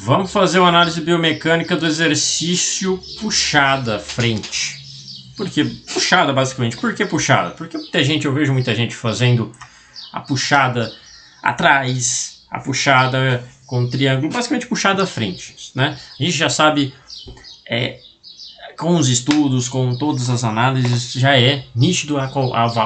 Vamos fazer uma análise biomecânica do exercício puxada frente. Por que puxada, basicamente? Por que puxada? Porque eu vejo muita gente fazendo a puxada atrás, a puxada com triângulo, basicamente puxada à frente, né? A gente já sabe, com os estudos, com todas as análises, já é nítido,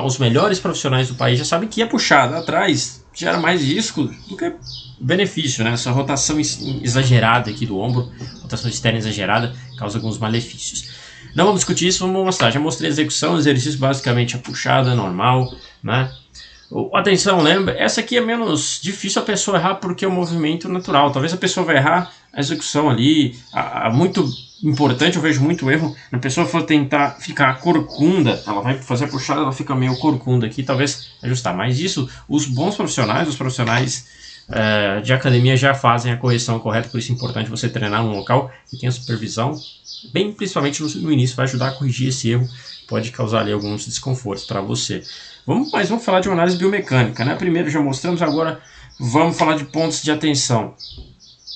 os melhores profissionais do país já sabem que a puxada atrás gera mais risco do que benefício, né? Essa rotação exagerada aqui do ombro, rotação externa exagerada, causa alguns malefícios. Não vamos discutir isso, vamos mostrar. Já mostrei a execução, exercício basicamente a puxada normal, né? Atenção, lembra? Essa aqui é menos difícil a pessoa errar porque é um movimento natural. Talvez a pessoa vai errar a execução ali. Muito importante, eu vejo muito erro. A pessoa for tentar ficar corcunda, ela vai fazer a puxada, ela fica meio corcunda aqui, talvez ajustar. Mas isso, os bons profissionais, os profissionais de academia já fazem a correção correta, por isso é importante você treinar num local que tenha supervisão, bem principalmente no início, vai ajudar a corrigir esse erro, pode causar ali alguns desconfortos para você. Vamos falar de uma análise biomecânica, né? Primeiro já mostramos, agora vamos falar de pontos de atenção.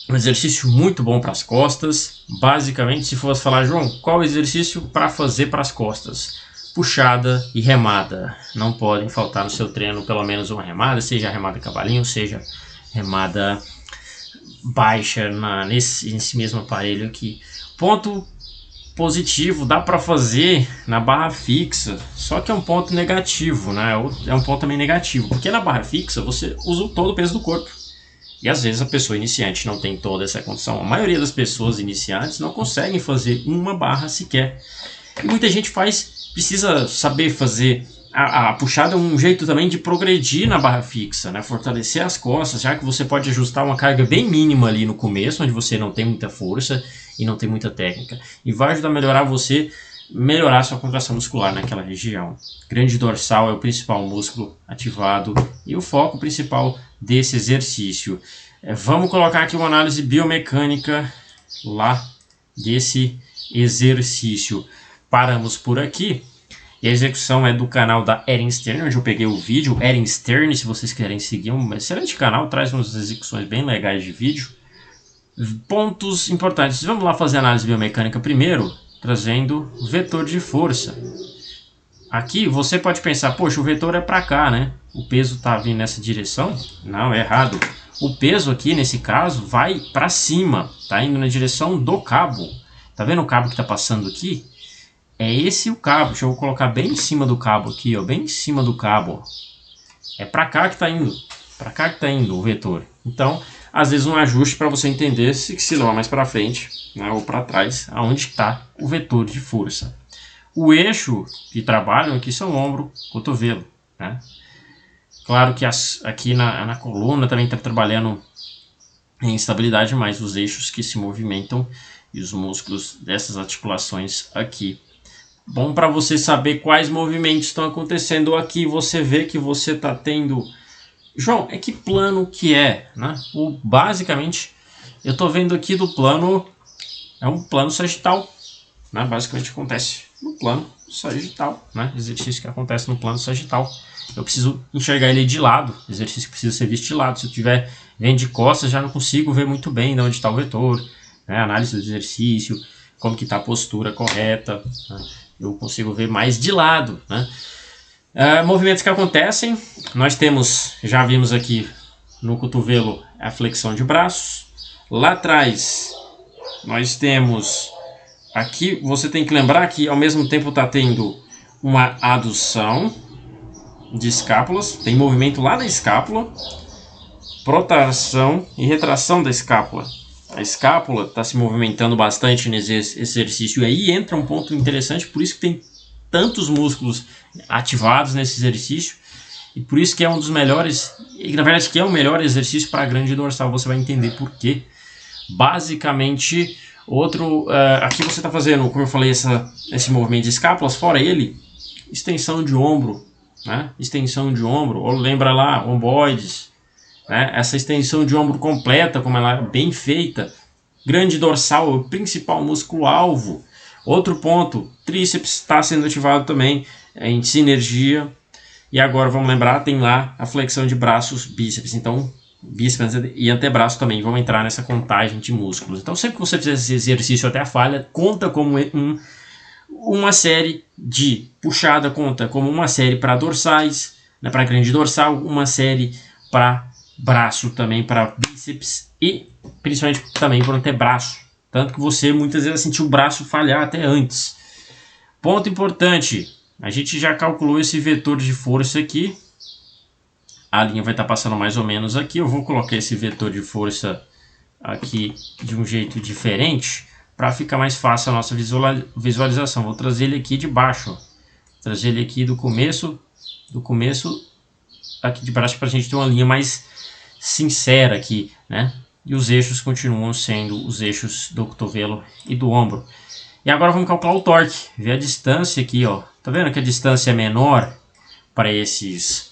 Um exercício muito bom para as costas. Basicamente, se fosse falar, João, qual exercício para fazer para as costas? Puxada e remada. Não podem faltar no seu treino pelo menos uma remada, seja remada cavalinho, seja remada baixa nesse mesmo aparelho aqui. Ponto positivo, dá para fazer na barra fixa, só que é um ponto negativo, né? É um ponto também negativo, porque na barra fixa você usa todo o peso do corpo. E às vezes a pessoa iniciante não tem toda essa condição. A maioria das pessoas iniciantes não conseguem fazer uma barra sequer. E muita gente precisa saber fazer. A puxada é um jeito também de progredir na barra fixa, né? Fortalecer as costas, já que você pode ajustar uma carga bem mínima ali no começo, onde você não tem muita força e não tem muita técnica. E vai ajudar a melhorar a sua contração muscular naquela região. Grande dorsal é o principal músculo ativado e o foco principal desse exercício. Vamos colocar aqui uma análise biomecânica lá desse exercício. Paramos por aqui. E a execução é do canal da Erin Stern, onde eu peguei o vídeo. Erin Stern, se vocês querem seguir, é um excelente canal, traz umas execuções bem legais de vídeo. Pontos importantes. Vamos lá fazer a análise biomecânica primeiro, trazendo vetor de força. Aqui você pode pensar, poxa, o vetor é para cá, né? O peso está vindo nessa direção? Não, é errado. O peso aqui, nesse caso, vai para cima, está indo na direção do cabo. Tá vendo o cabo que está passando aqui? É esse o cabo. Deixa eu colocar bem em cima do cabo aqui, ó, bem em cima do cabo. É para cá que está indo. Para cá que está indo o vetor. Então, às vezes um ajuste para você entender se levar mais para frente, né, ou para trás, aonde está o vetor de força. O eixo que trabalham aqui são ombro, cotovelo, né? Claro que aqui na coluna também está trabalhando em estabilidade, mas os eixos que se movimentam e os músculos dessas articulações aqui. Bom para você saber quais movimentos estão acontecendo aqui. Você vê que você está tendo... João, que plano que é, né? Basicamente, eu estou vendo aqui do plano... É um plano sagital, né? Basicamente acontece no plano sagital, né? Exercício que acontece no plano sagital. Eu preciso enxergar ele de lado. Exercício que precisa ser visto de lado. Se eu estiver vendo de costas, já não consigo ver muito bem de onde está o vetor, né? Análise do exercício, como que está a postura correta, né? Eu consigo ver mais de lado, né? Movimentos que acontecem, nós temos, já vimos aqui no cotovelo, a flexão de braços. Lá atrás, nós temos, aqui você tem que lembrar que ao mesmo tempo está tendo uma adução de escápulas, tem movimento lá da escápula, protração e retração da escápula. A escápula está se movimentando bastante nesse exercício. E aí entra um ponto interessante, por isso que tem tantos músculos ativados nesse exercício. E por isso que é um dos melhores, e na verdade que é o melhor exercício para a grande dorsal. Você vai entender por quê. Basicamente, aqui você está fazendo, como eu falei, esse movimento de escápulas. Fora ele, extensão de ombro, né? Extensão de ombro, ou lembra lá, romboides. Né? Essa extensão de ombro completa, como ela é bem feita. Grande dorsal, o principal músculo-alvo. Outro ponto, tríceps está sendo ativado também em sinergia. E agora, vamos lembrar, tem lá a flexão de braços, bíceps. Então, bíceps e antebraço também vão entrar nessa contagem de músculos. Então, sempre que você fizer esse exercício até a falha, conta como uma série de puxada, conta como uma série para dorsais, né, para grande dorsal, uma série para braço também, para bíceps e principalmente também para o antebraço. Tanto que você muitas vezes vai sentir o braço falhar até antes. Ponto importante, a gente já calculou esse vetor de força aqui. A linha vai estar passando mais ou menos aqui. Eu vou colocar esse vetor de força aqui de um jeito diferente para ficar mais fácil a nossa visualização. Vou trazer ele aqui de baixo. Ó. Trazer ele aqui do começo aqui de baixo para a gente ter uma linha mais sincera aqui, né? E os eixos continuam sendo os eixos do cotovelo e do ombro. E agora vamos calcular o torque. Ver a distância aqui, ó. Tá vendo que a distância é menor para essas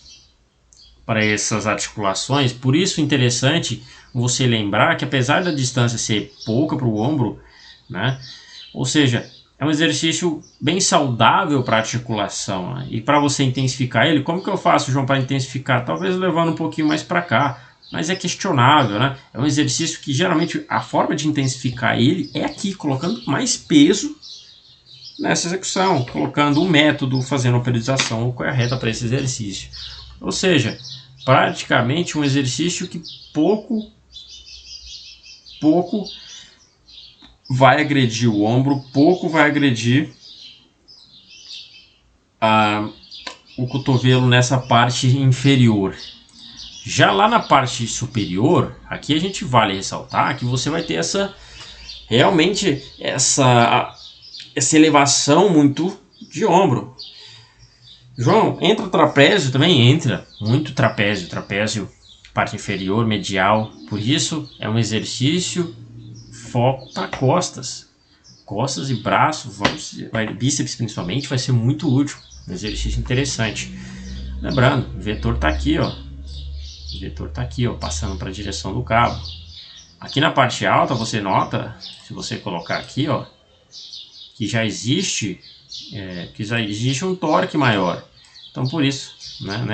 articulações? Por isso é interessante você lembrar que apesar da distância ser pouca para o ombro, né? Ou seja, é um exercício bem saudável para a articulação, né? E para você intensificar ele, como que eu faço, João, para intensificar? Talvez levando um pouquinho mais para cá, mas é questionável, né? É um exercício que geralmente a forma de intensificar ele é aqui, colocando mais peso nessa execução, colocando um método, fazendo a periodização correta para esse exercício. Ou seja, praticamente um exercício que pouco vai agredir o ombro, pouco vai agredir o cotovelo nessa parte inferior. Já lá na parte superior, aqui a gente vale ressaltar que você vai ter realmente essa elevação muito de ombro. João, entra trapézio também? Entra, muito trapézio, parte inferior, medial. Por isso é um exercício foco para costas e braços, bíceps principalmente, vai ser muito útil, um exercício interessante. Lembrando, o vetor está aqui, ó. O vetor está aqui, ó, passando para a direção do cabo. Aqui na parte alta você nota, se você colocar aqui, ó, que já existe um torque maior. Então por isso, né,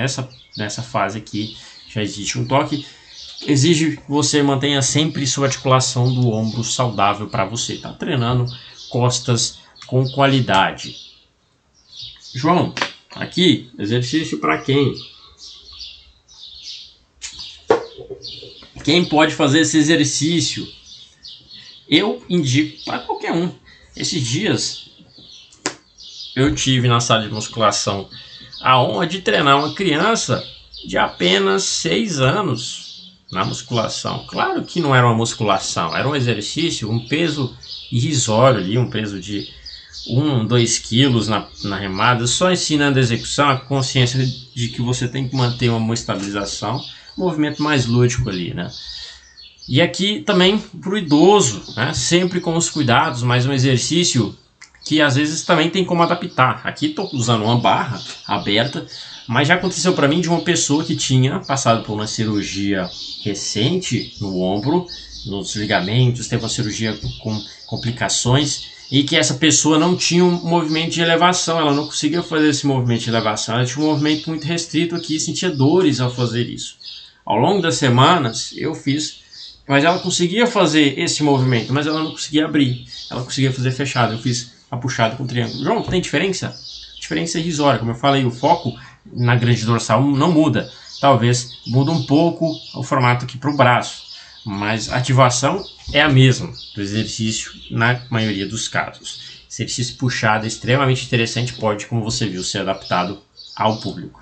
nessa fase aqui já existe um torque. Exige que você mantenha sempre sua articulação do ombro saudável para você estar treinando costas com qualidade. João, aqui exercício para quem? Quem pode fazer esse exercício? Eu indico para qualquer um. Esses dias eu tive na sala de musculação a honra de treinar uma criança de apenas 6 anos na musculação. Claro que não era uma musculação, era um exercício, um peso irrisório ali, um peso de 2 quilos na remada, só ensinando a execução, a consciência de que você tem que manter uma boa estabilização, movimento mais lúdico ali, né? E aqui também para o idoso, né? Sempre com os cuidados, mas um exercício que às vezes também tem como adaptar. Aqui estou usando uma barra aberta, mas já aconteceu para mim de uma pessoa que tinha passado por uma cirurgia recente no ombro, nos ligamentos, teve uma cirurgia com complicações, e que essa pessoa não tinha um movimento de elevação, ela não conseguia fazer esse movimento de elevação, ela tinha um movimento muito restrito aqui, sentia dores ao fazer isso. Ao longo das semanas eu fiz, mas ela conseguia fazer esse movimento, mas ela não conseguia abrir, ela conseguia fazer fechado. Eu fiz a puxada com triângulo. João, tem diferença? Diferença irrisória, como eu falei, o foco na grande dorsal não muda, talvez muda um pouco o formato aqui para o braço, mas a ativação é a mesma do exercício na maioria dos casos. Exercício puxado é extremamente interessante, pode, como você viu, ser adaptado ao público.